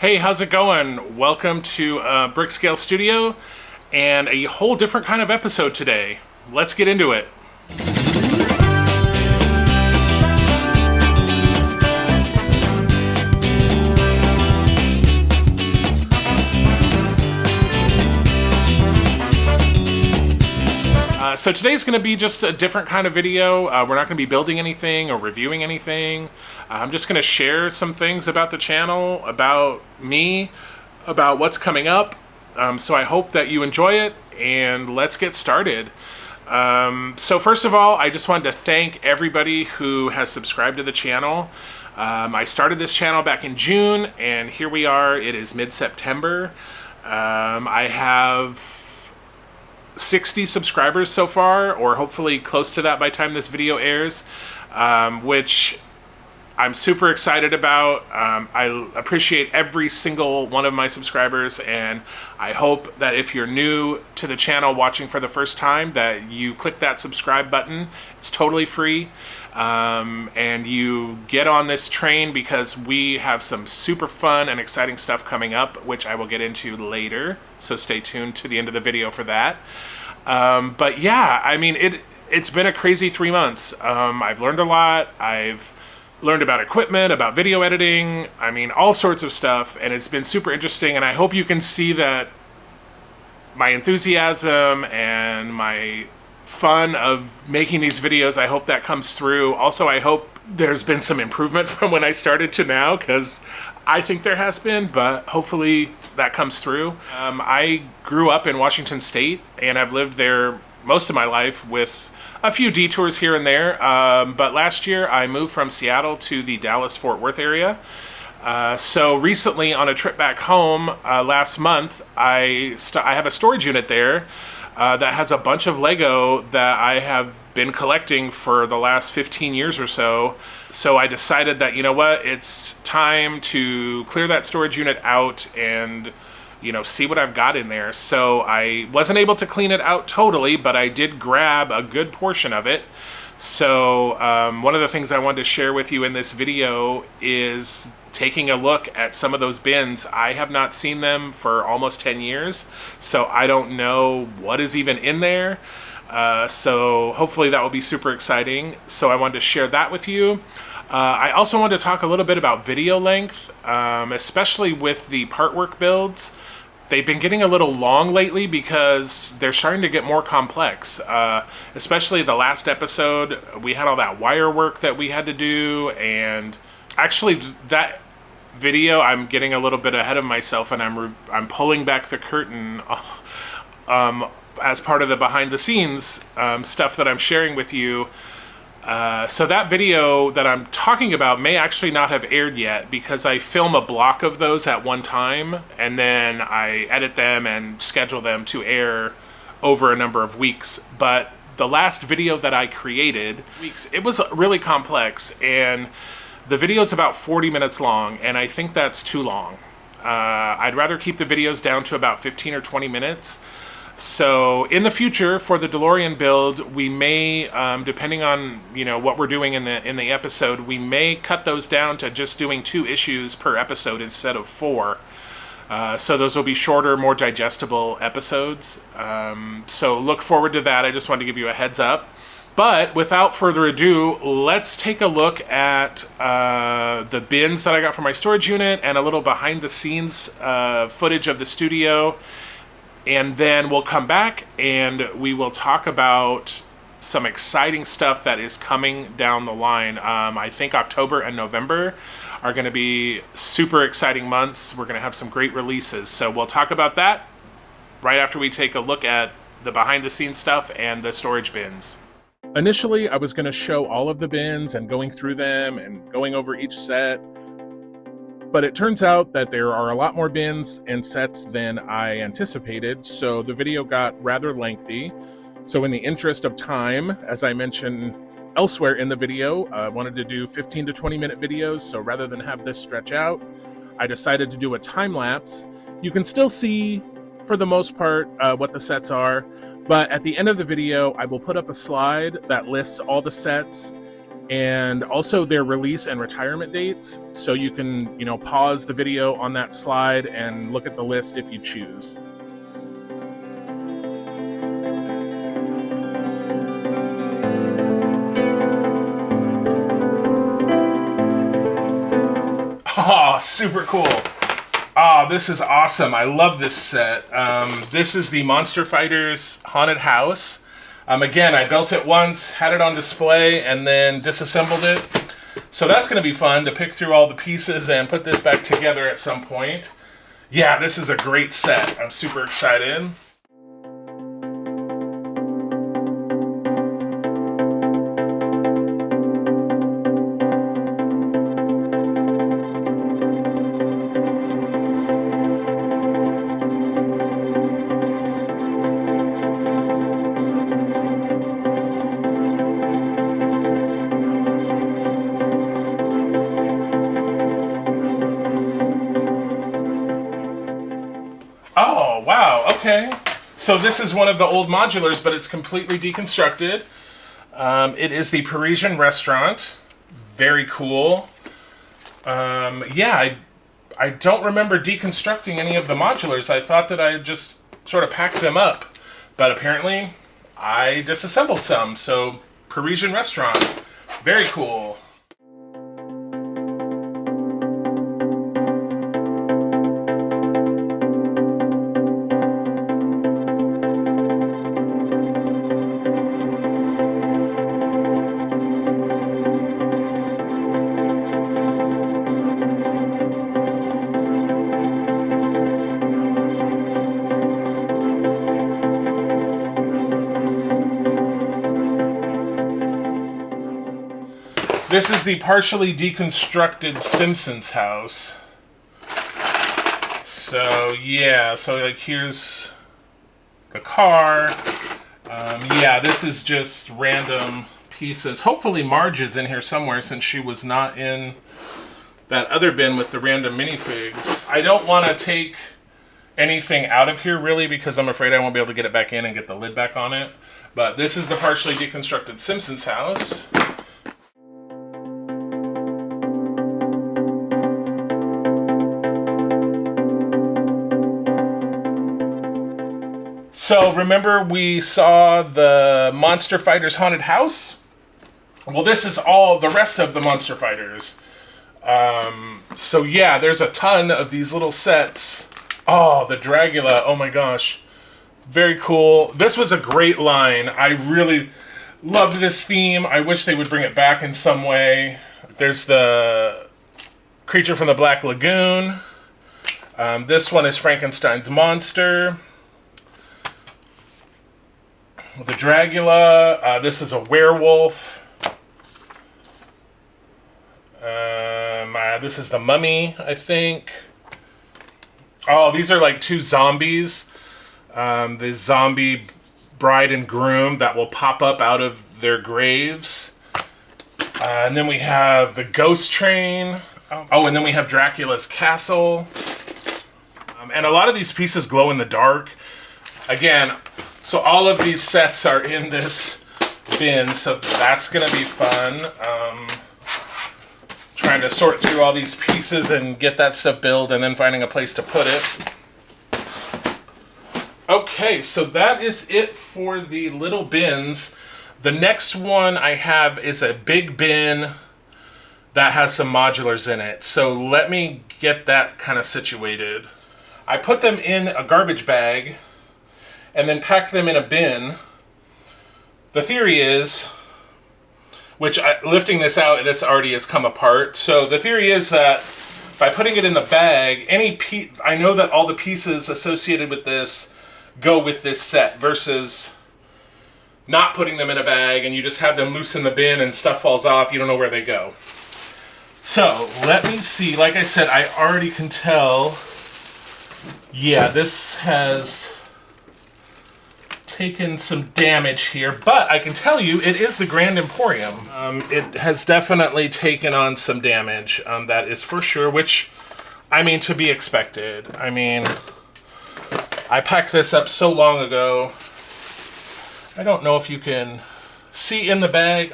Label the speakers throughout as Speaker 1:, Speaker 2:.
Speaker 1: Hey, how's it going? Welcome to BrickScale Studio and a whole different kind of episode today. Let's get into it. So today's going to be just a different kind of video. We're not going to be building anything or reviewing anything. I'm just going to share some things about the channel, about me, about what's coming up. So I hope that you enjoy it, and let's get started. So first of all, I just wanted to thank everybody who has subscribed to the channel. I started this channel back in June, and here we are. It is mid-September. I have 60 subscribers so far, or hopefully close to that by the time this video airs, which I'm super excited about. I appreciate every single one of my subscribers, and I hope that if you're new to the channel watching for the first time, that you click that subscribe button. It's totally free, and you get on this train because we have some super fun and exciting stuff coming up, which I will get into later, so stay tuned to the end of the video for that. But yeah, I mean, it's been a crazy 3 months. I've learned a lot. I've learned about equipment, about video editing, I mean, all sorts of stuff, and it's been super interesting, and I hope you can see that my enthusiasm and my fun of making these videos, I hope that comes through. Also, I hope there's been some improvement from when I started to now, because I think there has been, but hopefully that comes through. I grew up in Washington State, and I've lived there most of my life with a few detours here and there, but last year I moved from Seattle to the Dallas-Fort Worth area. So recently, on a trip back home last month, I have a storage unit there that has a bunch of Lego that I have been collecting for the last 15 years or so. So I decided that, you know what, it's time to clear that storage unit out and, you know, see what I've got in there. So I wasn't able to clean it out totally, but I did grab a good portion of it. So one of the things I wanted to share with you in this video is taking a look at some of those bins. I have not seen them for almost 10 years, so I don't know what is even in there. So hopefully that will be super exciting. So I wanted to share that with you. I also wanted to talk a little bit about video length, especially with the part work builds. They've been getting a little long lately because they're starting to get more complex. Especially the last episode, we had all that wire work that we had to do, and actually that video, I'm getting a little bit ahead of myself, and I'm pulling back the curtain as part of the behind the scenes stuff that I'm sharing with you. So that video that I'm talking about may actually not have aired yet, because I film a block of those at one time, and then I edit them and schedule them to air over a number of weeks. But the last video that I created, it was really complex, and the video is about 40 minutes long, and I think that's too long. I'd rather keep the videos down to about 15 or 20 minutes. So in the future, for the DeLorean build, we may, depending on, you know, what we're doing in the episode, we may cut those down to just doing 2 issues per episode instead of 4. So those will be shorter, more digestible episodes. So look forward to that. I just wanted to give you a heads up. But without further ado, let's take a look at the bins that I got for my storage unit and a little behind the scenes footage of the studio. And then we'll come back and we will talk about some exciting stuff that is coming down the line. I think October and November are going to be super exciting months. We're going to have some great releases. So we'll talk about that right after we take a look at the behind the scenes stuff and the storage bins. Initially, I was going to show all of the bins and going through them and going over each set. But it turns out that there are a lot more bins and sets than I anticipated, so the video got rather lengthy. So in the interest of time, as I mentioned elsewhere in the video, I wanted to do 15 to 20 minute videos, so rather than have this stretch out, I decided to do a time lapse. You can still see, for the most part, what the sets are, but at the end of the video, I will put up a slide that lists all the sets and also their release and retirement dates. So you can, pause the video on that slide and look at the list if you choose. Oh, super cool. Oh, this is awesome. I love this set. This is the Monster Fighters Haunted House. Again, I built it once, had it on display, and then disassembled it. So that's going to be fun to pick through all the pieces and put this back together at some point. Yeah, this is a great set. I'm super excited. Oh, wow, okay. So this is one of the old modulars, but it's completely deconstructed. It is the Parisian restaurant. Very cool. Yeah, I don't remember deconstructing any of the modulars. I thought that I just sort of packed them up. But apparently, I disassembled some. So, Parisian restaurant. Very cool. This is the partially deconstructed Simpsons House. So, yeah, so like here's the car. Yeah, this is just random pieces. Hopefully Marge is in here somewhere since she was not in that other bin with the random minifigs. I don't want to take anything out of here really because I'm afraid I won't be able to get it back in and get the lid back on it. But this is the partially deconstructed Simpsons House. So remember we saw the Monster Fighters Haunted House? Well, this is all the rest of the Monster Fighters. So yeah, there's a ton of these little sets. Oh, the Dragula, oh my gosh. Very cool. This was a great line. I really loved this theme. I wish they would bring it back in some way. There's the Creature from the Black Lagoon. This one is Frankenstein's monster. The Dragula. This is a werewolf. This is the Mummy, I think. Oh, these are like two zombies. The zombie bride and groom that will pop up out of their graves. And then we have the ghost train. Oh, and then we have Dracula's castle. And a lot of these pieces glow in the dark. Again, so all of these sets are in this bin, so that's going to be fun. Trying to sort through all these pieces and get that stuff built and then finding a place to put it. Okay, so that is it for the little bins. The next one I have is a big bin that has some modulars in it. So let me get that kind of situated. I put them in a garbage bag and then packed them in a bin. The theory is, lifting this out, this already has come apart. So the theory is that by putting it in the bag, I know that all the pieces associated with this go with this set versus not putting them in a bag and you just have them loose in the bin and stuff falls off, you don't know where they go. So let me see, like I said, I already can tell, yeah, this has taken some damage here, but I can tell you it is the Grand Emporium. It has definitely taken on some damage, that is for sure, which, I mean, to be expected. I mean, I packed this up so long ago. I don't know if you can see in the bag.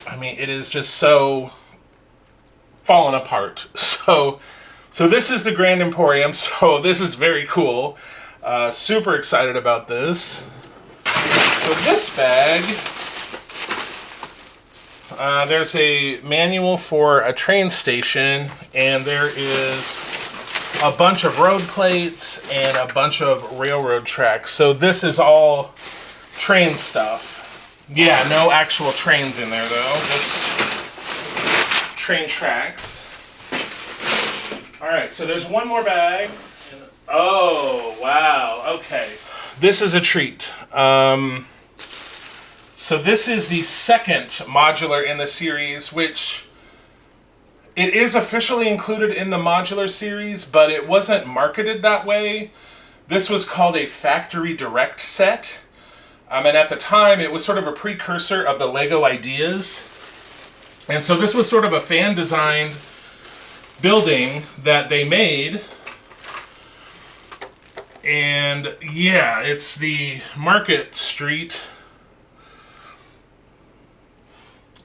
Speaker 1: I mean, it is just so fallen apart. So this is the Grand Emporium. So this is very cool. Super excited about this. So this bag, there's a manual for a train station, and there is a bunch of road plates and a bunch of railroad tracks. So this is all train stuff. Yeah, no actual trains in there though, just train tracks. Alright, so there's one more bag. Oh, wow, okay. This is a treat. So this is the second modular in the series, which it is officially included in the modular series, but it wasn't marketed that way. This was called a factory direct set. And at the time, it was sort of a precursor of the Lego Ideas. And so this was sort of a fan-designed building that they made. And yeah, it's the Market Street.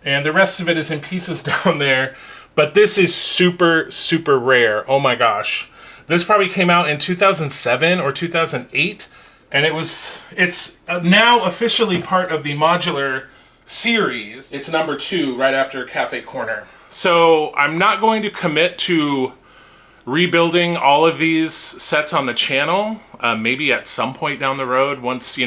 Speaker 1: And the rest of it is in pieces down there. But this is super, super rare. Oh my gosh. This probably came out in 2007 or 2008. And it's now officially part of the modular series. It's number 2 right after Cafe Corner. So I'm not going to commit to rebuilding all of these sets on the channel. Maybe at some point down the road, once,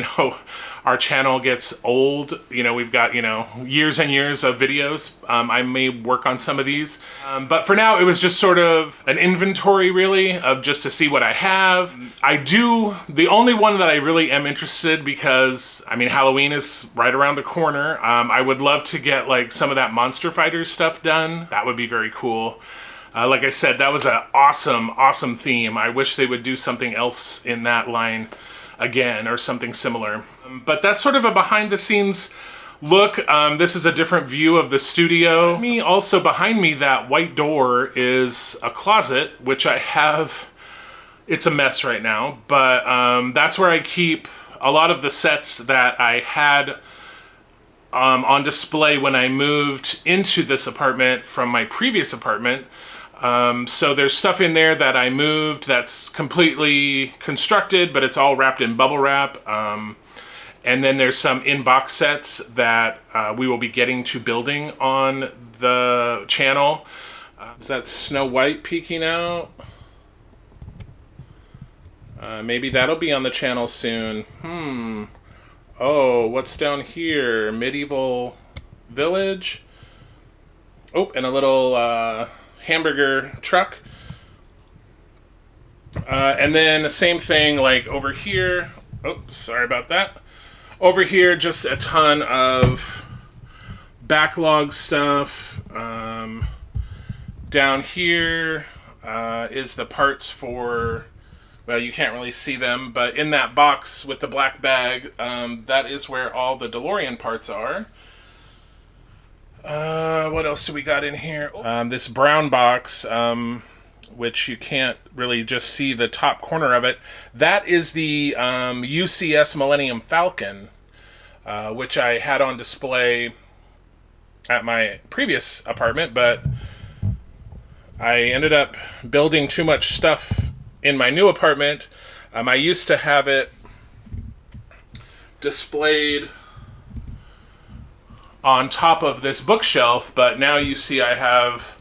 Speaker 1: our channel gets old, we've got, years and years of videos. I may work on some of these. But for now, it was just sort of an inventory, really, of just to see what I have. The only one that I really am interested, because, Halloween is right around the corner. I would love to get, some of that Monster Fighters stuff done. That would be very cool. Like I said, that was an awesome, awesome theme. I wish they would do something else in that line again, or something similar. But that's sort of a behind-the-scenes look. This is a different view of the studio. Also behind me, that white door is a closet, which I have. It's a mess right now, but that's where I keep a lot of the sets that I had on display when I moved into this apartment from my previous apartment. So there's stuff in there that I moved that's completely constructed, but it's all wrapped in bubble wrap. And then there's some in-box sets that we will be getting to building on the channel. Is that Snow White peeking out? Maybe that'll be on the channel soon. Oh, what's down here? Medieval Village? Oh, and a little hamburger truck. And then the same thing over here. Oh, sorry about that. Over here, just a ton of backlog stuff. Down here is the parts for, well, you can't really see them, but in that box with the black bag, that is where all the DeLorean parts are. What else do we got in here? This brown box, which you can't really just see the top corner of it. That is the UCS Millennium Falcon, which I had on display at my previous apartment, but I ended up building too much stuff in my new apartment. I used to have it displayed on top of this bookshelf, but now you see I have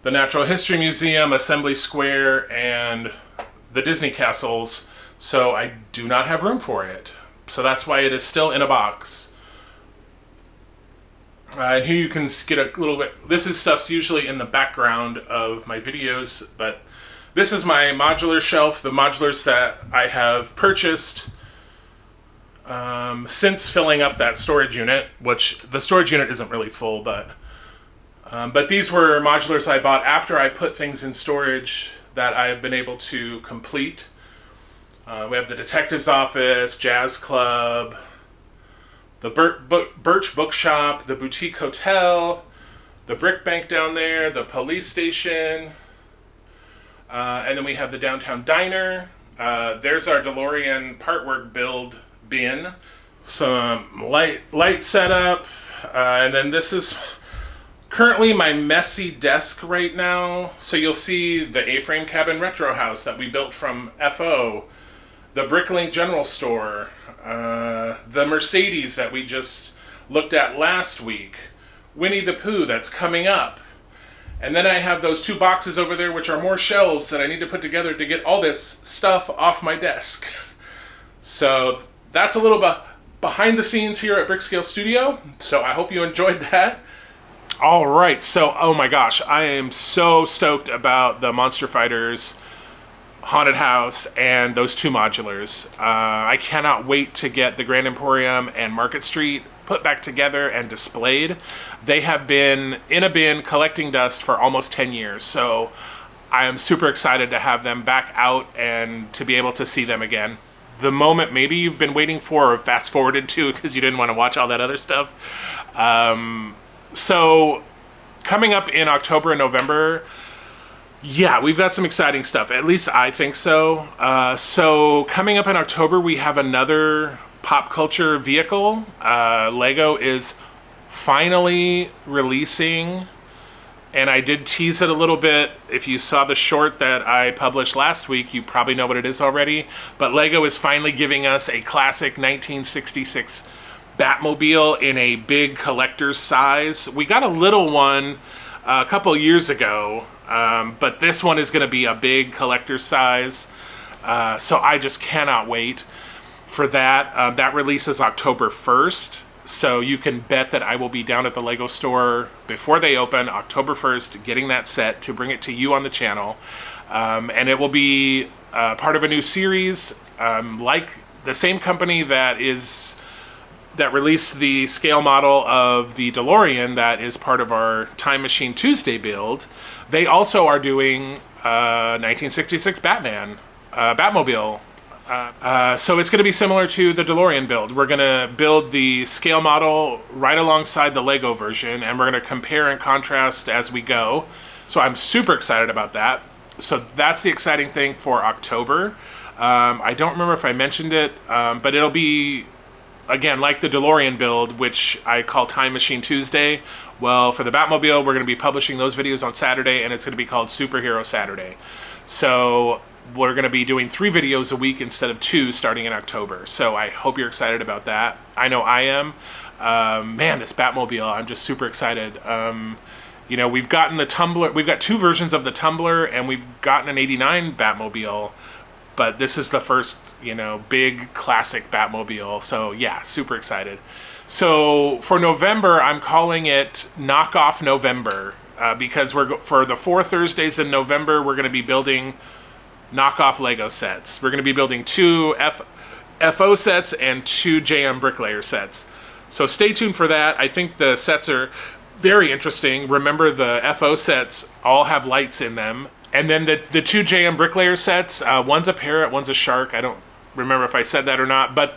Speaker 1: the Natural History Museum, Assembly Square, and the Disney castles, so I do not have room for it. So that's why it is still in a box. And here you can get a little bit, stuff's usually in the background of my videos, but this is my modular shelf, the modulars that I have purchased since filling up that storage unit, which the storage unit isn't really full, but these were modulars I bought after I put things in storage that I have been able to complete. We have the detective's office, jazz club, the Birch Bookshop, the boutique hotel, the brick bank down there, the police station, and then we have the downtown diner. There's our DeLorean part work build bin, some light setup, And then this is currently my messy desk right now. So you'll see the A-frame cabin retro house that we built from Ffo, the Bricklink General Store, the Mercedes that we just looked at last week, Winnie the Pooh that's coming up. And then I have those 2 boxes over there, which are more shelves that I need to put together to get all this stuff off my desk. So that's a little bit behind the scenes here at BrickScale Studio. So I hope you enjoyed that. All right, so oh my gosh, I am so stoked about the Monster Fighters haunted house and those 2 modulars. I cannot wait to get the Grand Emporium and Market Street put back together and displayed. They have been in a bin collecting dust for almost 10 years, so I am super excited to have them back out and to be able to see them again. The moment maybe you've been waiting for, or fast forwarded to because you didn't want to watch all that other stuff. So coming up in October and November, yeah, we've got some exciting stuff. At least I think so. So coming up in October, we have another pop culture vehicle. Lego is finally releasing, and I did tease it a little bit. If you saw the short that I published last week, you probably know what it is already. But Lego is finally giving us a classic 1966 Batmobile in a big collector's size. We got a little one a couple years ago, but this one is going to be a big collector's size. So I just cannot wait for that. That releases October 1st. So you can bet that I will be down at the Lego store before they open, October 1st, getting that set to bring it to you on the channel. And it will be part of a new series, like the same company that released the scale model of the DeLorean that is part of our Time Machine Tuesday build. They also are doing 1966 Batmobile. So it's going to be similar to the DeLorean build. We're going to build the scale model right alongside the Lego version, and we're going to compare and contrast as we go. So I'm super excited about that. So that's the exciting thing for October. I don't remember if I mentioned it, but it'll be, again, like the DeLorean build, which I call Time Machine Tuesday. Well, for the Batmobile, we're going to be publishing those videos on Saturday, and it's going to be called Superhero Saturday. So we're going to be doing 3 videos a week instead of 2 starting in October. So I hope you're excited about that. I know I am. Man, this Batmobile, I'm just super excited. You know, we've gotten the Tumbler. We've got 2 versions of the Tumbler, and we've gotten an '89 Batmobile. But this is the first, you know, big classic Batmobile. So yeah, super excited. So for November, I'm calling it Knockoff November because for the 4 Thursdays in November, we're going to be building knockoff Lego sets. We're going to be building 2 Ffo sets and 2 JM Bricklayer sets. So stay tuned for that. I think the sets are very interesting. Remember, the Ffo sets all have lights in them. And then the 2 JM Bricklayer sets, one's a parrot, one's a shark. I don't remember if I said that or not, but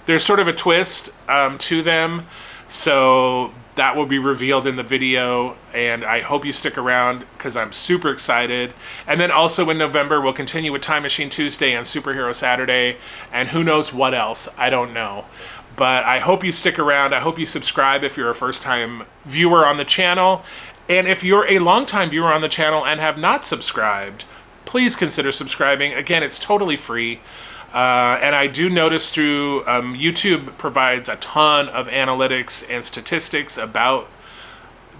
Speaker 1: there's sort of a twist to them. So that will be revealed in the video, and I hope you stick around because I'm super excited. And then also in November, we'll continue with Time Machine Tuesday and Superhero Saturday, and who knows what else, I don't know. But I hope you stick around. I hope you subscribe if you're a first-time viewer on the channel. And if you're a longtime viewer on the channel and have not subscribed, please consider subscribing. Again, it's totally free. And I do notice through YouTube provides a ton of analytics and statistics about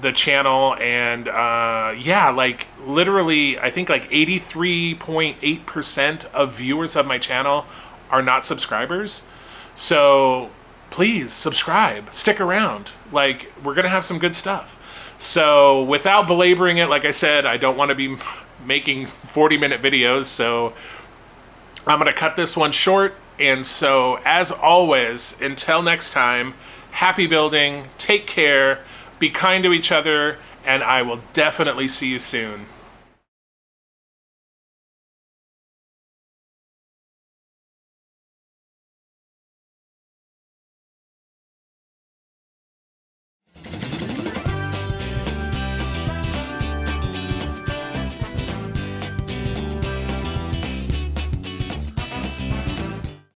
Speaker 1: the channel. And yeah, like literally, I think like 83.8% of viewers of my channel are not subscribers. So please subscribe, stick around. Like, we're going to have some good stuff. So without belaboring it, like I said, I don't want to be making 40-minute videos, so I'm going to cut this one short. And so, as always, until next time, happy building, take care, be kind to each other, and I will definitely see you soon.